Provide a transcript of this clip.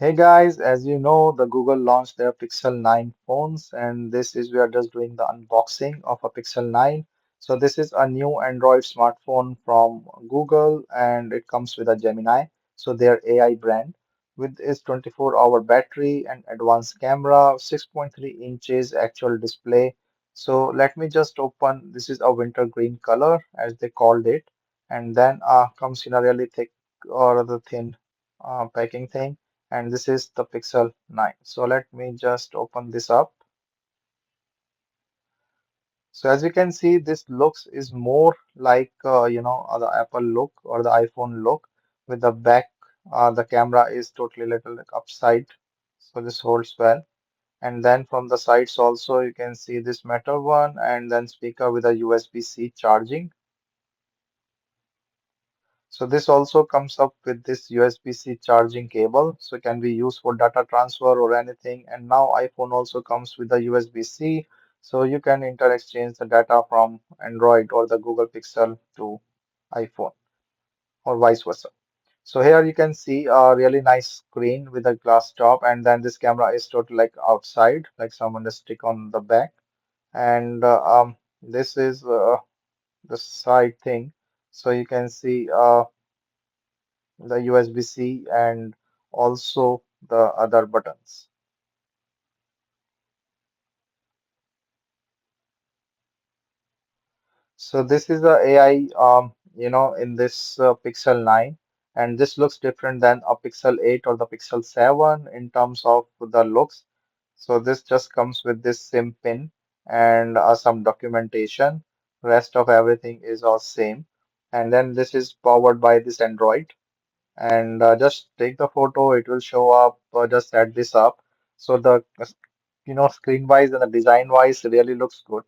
Hey guys, as you know, the Google launched their Pixel 9 phones, and this is we are just doing the unboxing of a Pixel 9. So this is a new Android smartphone from Google, and it comes with a Gemini, so their AI brand, with its 24-hour battery and advanced camera, 6.3 inches actual display. So let me just open. This is a winter green color, as they called it, and then comes in a really thick or the thin packing thing, and this is the Pixel 9. So let me just open this up. So as you can see, this looks is more like the Apple look or the iPhone look with the back. The camera is totally little like upside, so this holds well. And then from the sides also you can see this metal one, and then speaker with a USB-C charging. So this also comes up with this USB-C charging cable, so it can be used for data transfer or anything. And now iPhone also comes with the USB-C, so you can interexchange the data from Android or the Google Pixel to iPhone or vice versa. So here you can see a really nice screen with a glass top, and then this camera is totally like outside, like someone just stick on the back. And this is the side thing, so you can see the USB-C and also the other buttons. So this is the AI, in this Pixel 9, and this looks different than a Pixel 8 or the Pixel 7 in terms of the looks. So this just comes with this SIM pin and some documentation. Rest of everything is all same. And then this is powered by this Android. And just take the photo, it will show up. Just set this up. So the screen wise and the design wise really looks good.